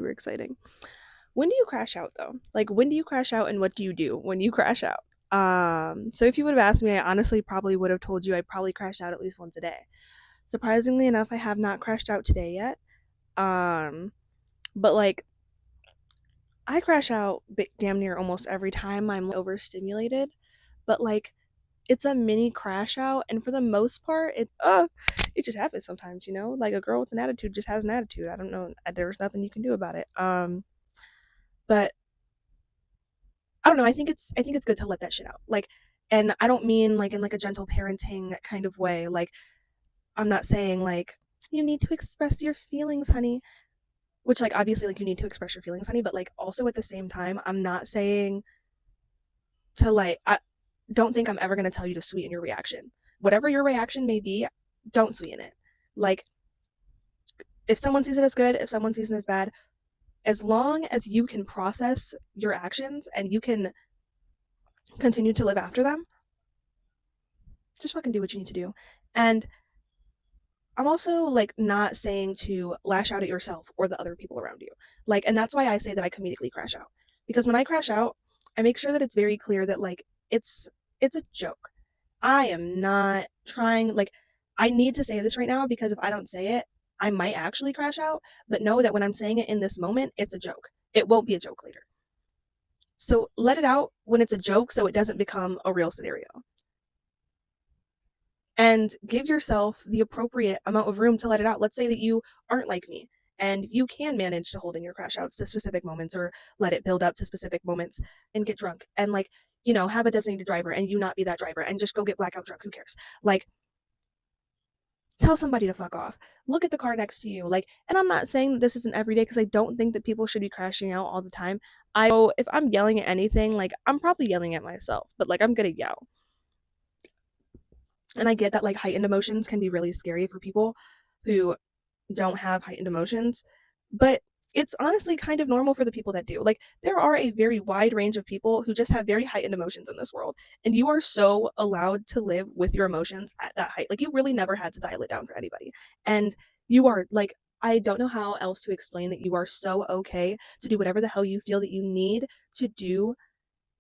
super exciting. When do you crash out though? Like when do you crash out and what do you do when you crash out? So if you would have asked me, I honestly probably would have told you I probably crash out at least once a day. Surprisingly enough, I have not crashed out today yet. Um, but like I crash out damn near almost every time I'm overstimulated. But like it's a mini crash out, and for the most part, it just happens sometimes. Like a girl with an attitude just has an attitude. I don't know. There's nothing you can do about it. But I don't know. I think it's good to let that shit out. Like, and I don't mean like in like a gentle parenting kind of way. Like, I'm not saying like you need to express your feelings, honey. Which like obviously like you need to express your feelings, honey. But like also at the same time, I'm not saying to like I don't think I'm ever gonna tell you to sweeten your reaction. Whatever your reaction may be, don't sweeten it. Like, if someone sees it as good, if someone sees it as bad, as long as you can process your actions and you can continue to live after them, just fucking do what you need to do. And I'm also like not saying to lash out at yourself or the other people around you. Like, and that's why I say that I comedically crash out. Because when I crash out, I make sure that it's very clear that like it's a joke. I am not trying like I need to say this right now because if I don't say it, I might actually crash out, but know that when I'm saying it in this moment, it's a joke. It won't be a joke later. So let it out when it's a joke so it doesn't become a real scenario. And give yourself the appropriate amount of room to let it out. Let's say that you aren't like me and you can manage to hold in your crash outs to specific moments or let it build up to specific moments and get drunk and like, have a designated driver and you not be that driver and just go get blackout drunk. Who cares? Like, tell somebody to fuck off. Look at the car next to you. Like, and I'm not saying that this isn't every day because I don't think that people should be crashing out all the time. I know if I'm yelling at anything, like I'm probably yelling at myself, but like I'm gonna yell. And I get that like heightened emotions can be really scary for people who don't have heightened emotions, but it's honestly kind of normal for the people that do. Like, there are a very wide range of people who just have very heightened emotions in this world, and you are so allowed to live with your emotions at that height. Like, you really never had to dial it down for anybody. And you are like, I don't know how else to explain that you are so okay to do whatever the hell you feel that you need to do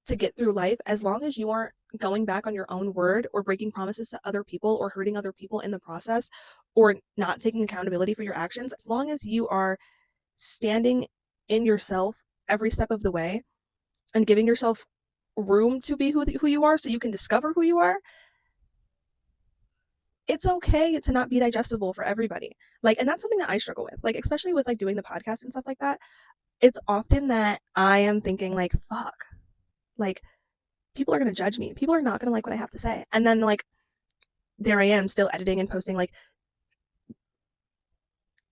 to get through life as long as you aren't going back on your own word or breaking promises to other people or hurting other people in the process or not taking accountability for your actions. As long as you are standing in yourself every step of the way and giving yourself room to be who you are so you can discover who you are, it's okay to not be digestible for everybody. Like, and that's something that I struggle with, like, especially with like doing the podcast and stuff like that. It's often that I am thinking like, fuck, like people are going to judge me. People are not going to like what I have to say. And then like there I am still editing and posting. Like,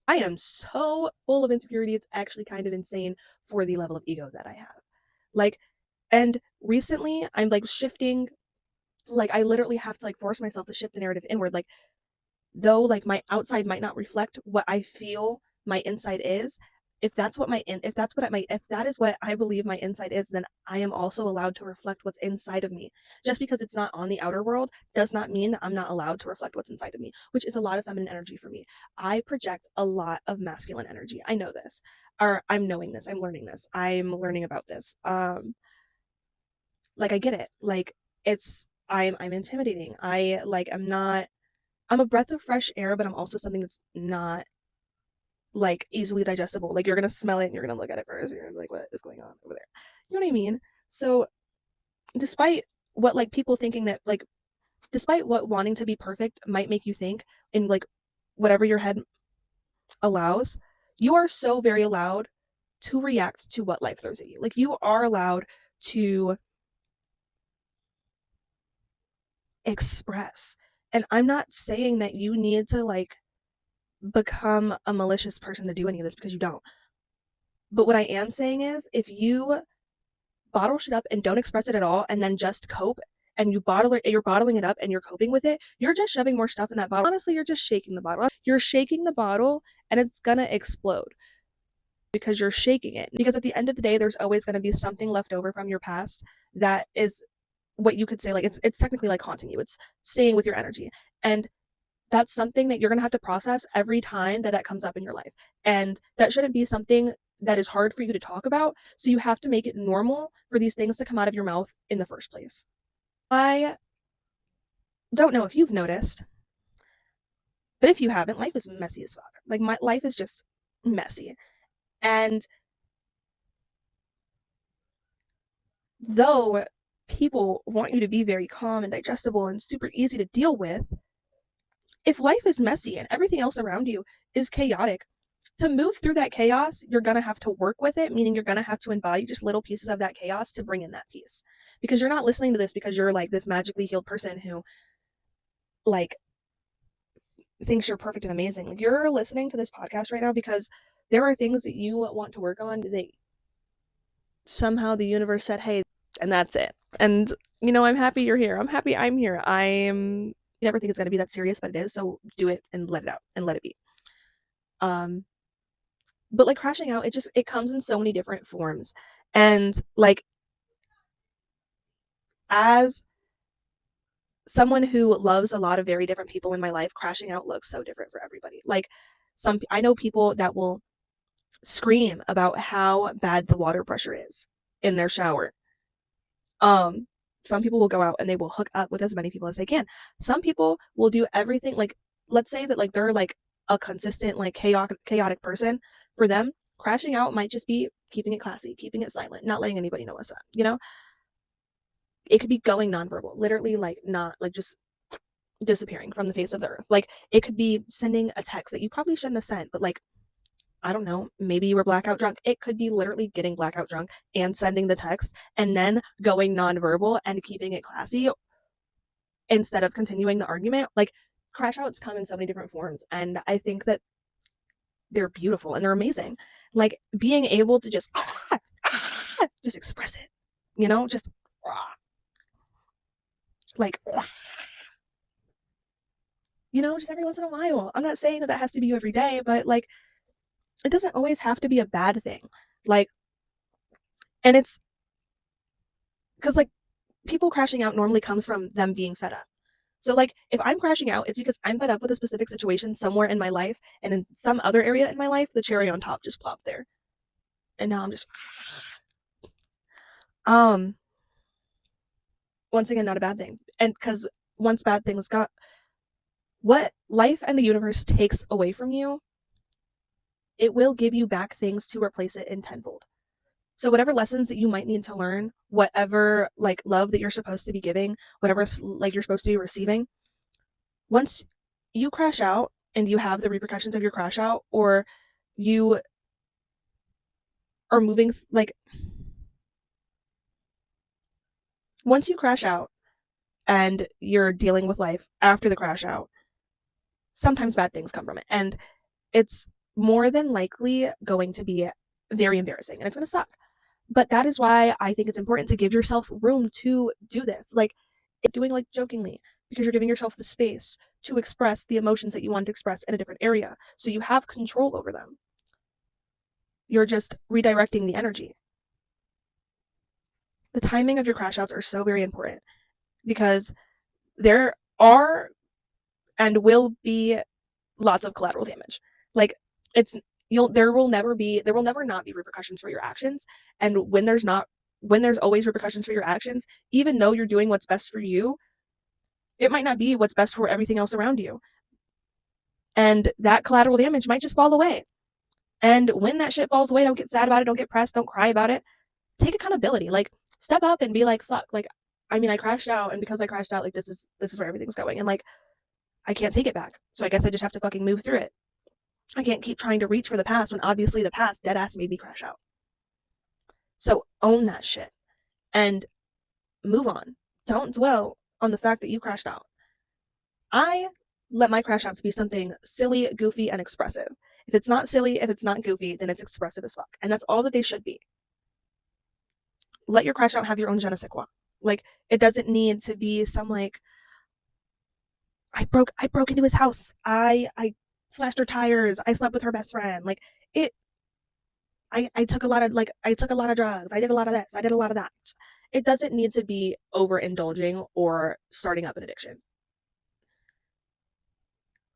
I am so full of insecurity. It's actually kind of insane for the level of ego that I have. Like, and recently I'm like shifting, like I literally have to like force myself to shift the narrative inward. Like, though like my outside might not reflect what I feel my inside is, if that is what I believe my inside is, then I am also allowed to reflect what's inside of me. Just because it's not on the outer world does not mean that I'm not allowed to reflect what's inside of me, which is a lot of feminine energy for me. I project a lot of masculine energy. I know this. Or I'm knowing this. I'm learning this. I'm learning about this. Like I get it. Like I'm intimidating. I'm a breath of fresh air, but I'm also something that's not like easily digestible. Like, you're gonna smell it and you're gonna look at it first. You're gonna be like, what is going on over there? You know what I mean? So despite what like people thinking that like despite what wanting to be perfect might make you think in like whatever your head allows, you are so very allowed to react to what life throws at you. Like, you are allowed to express. And I'm not saying that you need to like become a malicious person to do any of this because you don't. But what I am saying is if you bottle shit up and don't express it at all and then just cope and you're bottling it up and you're coping with it, you're just shoving more stuff in that bottle. Honestly, you're just shaking the bottle. You're shaking the bottle and it's gonna explode because you're shaking it. Because at the end of the day, there's always gonna be something left over from your past that is what you could say like it's technically like haunting you. It's staying with your energy. And that's something that you're going to have to process every time that comes up in your life. And that shouldn't be something that is hard for you to talk about. So you have to make it normal for these things to come out of your mouth in the first place. I don't know if you've noticed, but if you haven't, life is messy as fuck. Like, my life is just messy. And though people want you to be very calm and digestible and super easy to deal with, if life is messy and everything else around you is chaotic, to move through that chaos, you're going to have to work with it, meaning you're going to have to embody just little pieces of that chaos to bring in that peace. Because you're not listening to this because you're like this magically healed person who, like, thinks you're perfect and amazing. Like, you're listening to this podcast right now because there are things that you want to work on that somehow the universe said, hey, and that's it. And, I'm happy you're here. I'm happy I'm here. You never think it's going to be that serious, but it is. So do it and let it out and let it be. But like crashing out, it comes in so many different forms. And like, as someone who loves a lot of very different people in my life, crashing out looks so different for everybody. Like, I know people that will scream about how bad the water pressure is in their shower. Some people will go out and they will hook up with as many people as they can. Some people will do everything, like, let's say that like they're like a consistent, like, chaotic person. For them, crashing out might just be keeping it classy, keeping it silent, not letting anybody know what's up, It could be going nonverbal, literally, like, not like just disappearing from the face of the earth. Like, it could be sending a text that you probably shouldn't have sent, but like, I don't know, maybe you were blackout drunk. It could be literally getting blackout drunk and sending the text and then going nonverbal and keeping it classy instead of continuing the argument. Like, crash outs come in so many different forms, and I think that they're beautiful and they're amazing. Like, being able to just just express it, just like, just every once in a while. I'm not saying that that has to be you every day, but like, it doesn't always have to be a bad thing. Like, and it's because like people crashing out normally comes from them being fed up. So like, if I'm crashing out, it's because I'm fed up with a specific situation somewhere in my life, and in some other area in my life, the cherry on top just plopped there. And now I'm just once again, not a bad thing. And because once bad things got, what life and the universe takes away from you, it will give you back things to replace it in tenfold. So whatever lessons that you might need to learn, whatever like love that you're supposed to be giving, whatever like you're supposed to be receiving, once you crash out and you have the repercussions of your crash out, or you are moving, like, once you crash out and you're dealing with life after the crash out, sometimes bad things come from it. And it's more than likely going to be very embarrassing and it's going to suck. But that is why I think it's important to give yourself room to do this. Like, doing like jokingly, because you're giving yourself the space to express the emotions that you want to express in a different area. So you have control over them. You're just redirecting the energy. The timing of your crash outs are so very important because there are and will be lots of collateral damage. Like, there will never not be repercussions for your actions. And when there's always repercussions for your actions, even though you're doing what's best for you, it might not be what's best for everything else around you. And that collateral damage might just fall away. And when that shit falls away, don't get sad about it, don't get pressed, don't cry about it. Take accountability. Like, step up and be like, fuck, like, I mean, I crashed out, and because I crashed out, like, this is where everything's going. And like, I can't take it back. So I guess I just have to fucking move through it. I can't keep trying to reach for the past when obviously the past dead ass made me crash out. So own that shit and move on. Don't dwell on the fact that you crashed out. I let my crash outs be something silly, goofy, and expressive. If it's not silly, if it's not goofy, then it's expressive as fuck. And that's all that they should be. Let your crash out have your own je ne sais quoi. Like, it doesn't need to be some like, I broke into his house. I slashed her tires. I slept with her best friend. Like, it I took a lot of drugs. I did a lot of this. I did a lot of that. It doesn't need to be overindulging or starting up an addiction.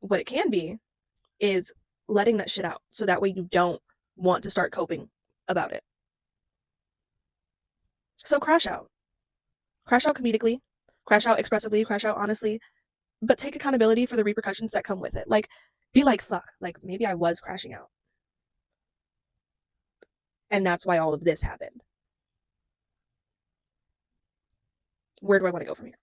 What it can be is letting that shit out, so that way you don't want to start coping about it. So crash out. Crash out comedically, crash out expressively, crash out honestly, but take accountability for the repercussions that come with it. Like, be like, fuck, like maybe I was crashing out. And that's why all of this happened. Where do I want to go from here?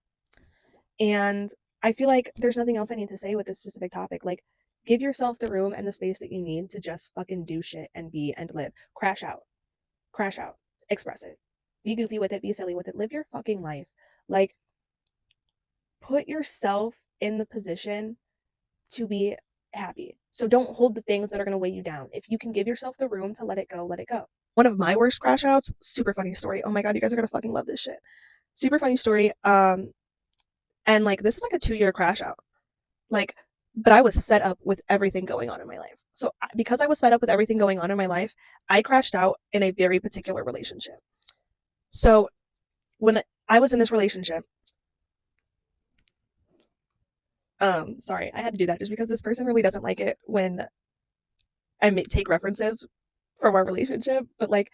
And I feel like there's nothing else I need to say with this specific topic. Like, give yourself the room and the space that you need to just fucking do shit and be and live. Crash out. Crash out. Express it. Be goofy with it. Be silly with it. Live your fucking life. Like, put yourself in the position to be happy. So don't hold the things that are going to weigh you down. If you can give yourself the room to let it go, let it go. One of my worst crash outs, super funny story. Oh my god, you guys are going to fucking love this shit. Super funny story. And like this is like a 2-year crash out. Like, but I was fed up with everything going on in my life. So because I was fed up with everything going on in my life, I crashed out in a very particular relationship. So when I was in this relationship, sorry, I had to do that just because this person really doesn't like it when I take references from our relationship. But like,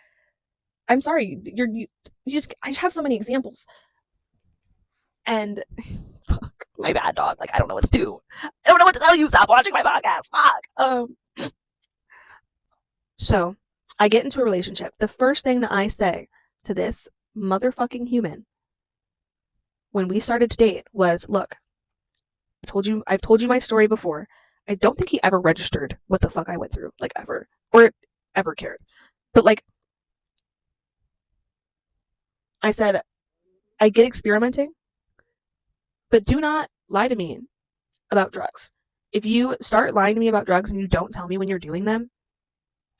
I'm sorry, you just I just have so many examples. And fuck, my bad, dog. Like I don't know what to do. I don't know what to tell you. Stop watching my podcast. Fuck. So I get into a relationship. The first thing that I say to this motherfucking human when we started to date was, look, I've told you my story before. I don't think he ever registered what the fuck I went through, like ever, or ever cared. But like, I said, I get experimenting, but do not lie to me about drugs. If you start lying to me about drugs and you don't tell me when you're doing them,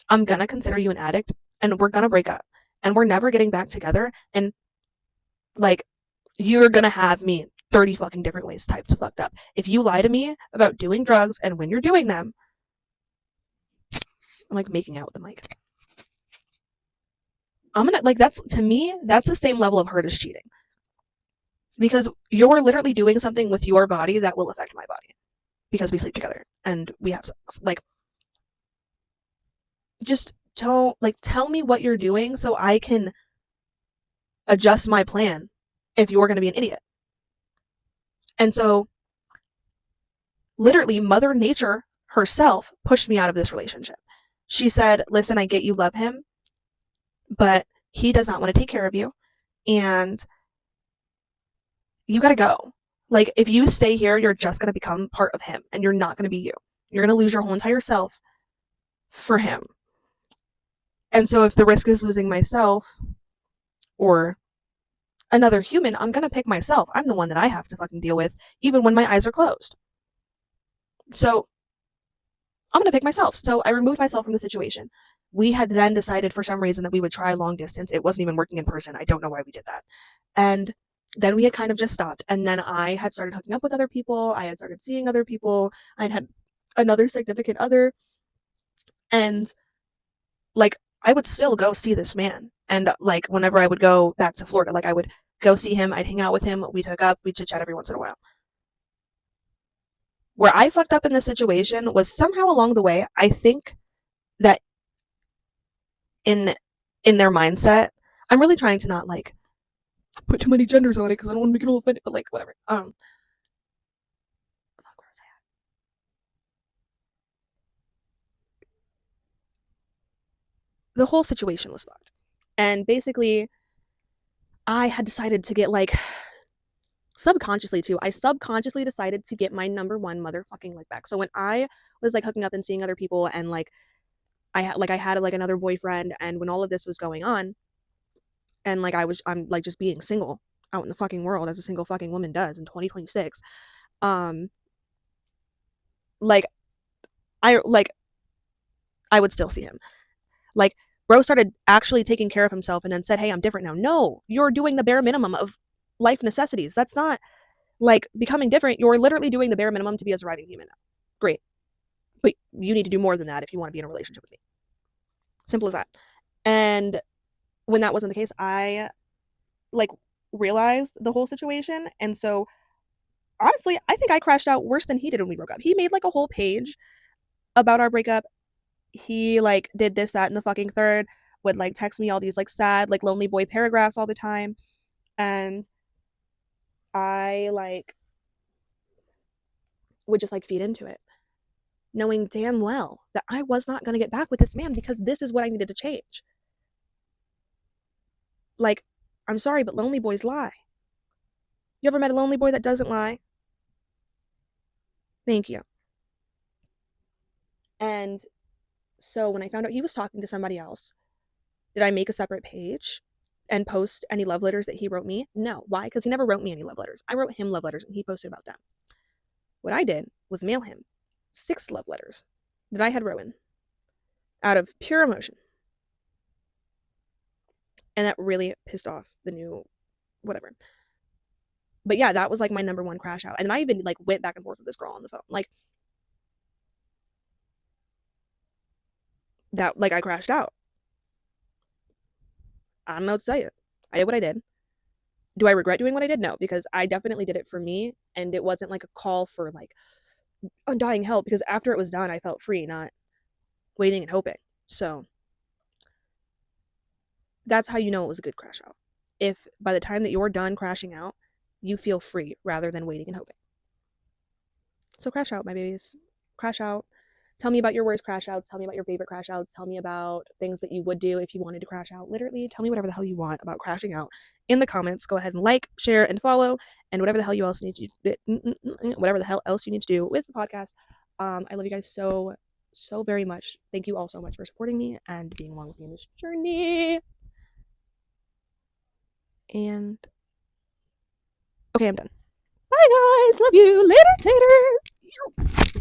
I'm gonna consider you an addict and we're gonna break up and we're never getting back together. And like, you're gonna have me 30 fucking different ways typed fucked up. If you lie to me about doing drugs and when you're doing them, I'm like making out with the mic. I'm gonna, like, that's, to me, that's the same level of hurt as cheating. Because you're literally doing something with your body that will affect my body. Because we sleep together and we have sex. Like, just don't, like, tell me what you're doing so I can adjust my plan if you're gonna be an idiot. And so, literally, Mother Nature herself pushed me out of this relationship. She said, listen, I get you love him, but he does not want to take care of you. And you gotta go. Like, if you stay here, you're just gonna become part of him and you're not gonna be you. You're gonna lose your whole entire self for him. And so, if the risk is losing myself or another human, I'm gonna pick myself. I'm the one that I have to fucking deal with, even when my eyes are closed. So, I'm gonna pick myself. So, I removed myself from the situation. We had then decided for some reason that we would try long distance. It wasn't even working in person. I don't know why we did that. And then we had kind of just stopped. And then I had started hooking up with other people. I had started seeing other people. I had another significant other. And like, I would still go see this man. And like, whenever I would go back to Florida, like, I would go see him. I'd hang out with him. We'd hook up. We'd chit chat every once in a while. Where I fucked up in this situation was somehow along the way, I think that in their mindset, I'm really trying to not like put too many genders on it because I don't want to make it all offended, but like whatever. The whole situation was fucked. And basically, I had decided to get like subconsciously too. I subconsciously decided to get my number one motherfucking lick back. So when I was like hooking up and seeing other people and like I had like another boyfriend and when all of this was going on and like I'm like just being single out in the fucking world as a single fucking woman does in 2026. Like I would still see him. Like, bro started actually taking care of himself and then said, hey, I'm different now. No, you're doing the bare minimum of life necessities. That's not like becoming different. You're literally doing the bare minimum to be a surviving human now. Great. But you need to do more than that if you want to be in a relationship with me. Simple as that. And when that wasn't the case, I like realized the whole situation. And so honestly, I think I crashed out worse than he did when we broke up. He made like a whole page about our breakup he like did this, that, and the fucking third, would like text me all these like sad, like lonely boy paragraphs all the time. And I like would just like feed into it, knowing damn well that I was not going to get back with this man because this is what I needed to change. Like, I'm sorry, but lonely boys lie. You ever met a lonely boy that doesn't lie? Thank you. And so when I found out he was talking to somebody else, did I make a separate page and post any love letters that he wrote me? No. Why? Because he never wrote me any love letters. I wrote him love letters and he posted about them. What I did was mail him 6 love letters that I had written out of pure emotion. And that really pissed off the new whatever. But yeah, that was like my number one crash out. And I even like went back and forth with this girl on the phone. Like that, like I crashed out. I don't know what to tell you. I did what I did. Do I regret doing what I did? No, because I definitely did it for me. And it wasn't like a call for like undying help, because after it was done, I felt free, not waiting and hoping. So that's how you know it was a good crash out. If by the time that you're done crashing out, you feel free rather than waiting and hoping. So crash out, my babies. Crash out. Tell me about your worst crash outs. Tell me about your favorite crash outs. Tell me about things that you would do if you wanted to crash out. Literally, tell me whatever the hell you want about crashing out in the comments. Go ahead and like, share, and follow, and whatever the hell you else need to, whatever the hell else you need to do with the podcast. I love you guys so very much. Thank you all so much for supporting me and being along with me in this journey. And okay, I'm done. Bye guys. Love you. Later, taters.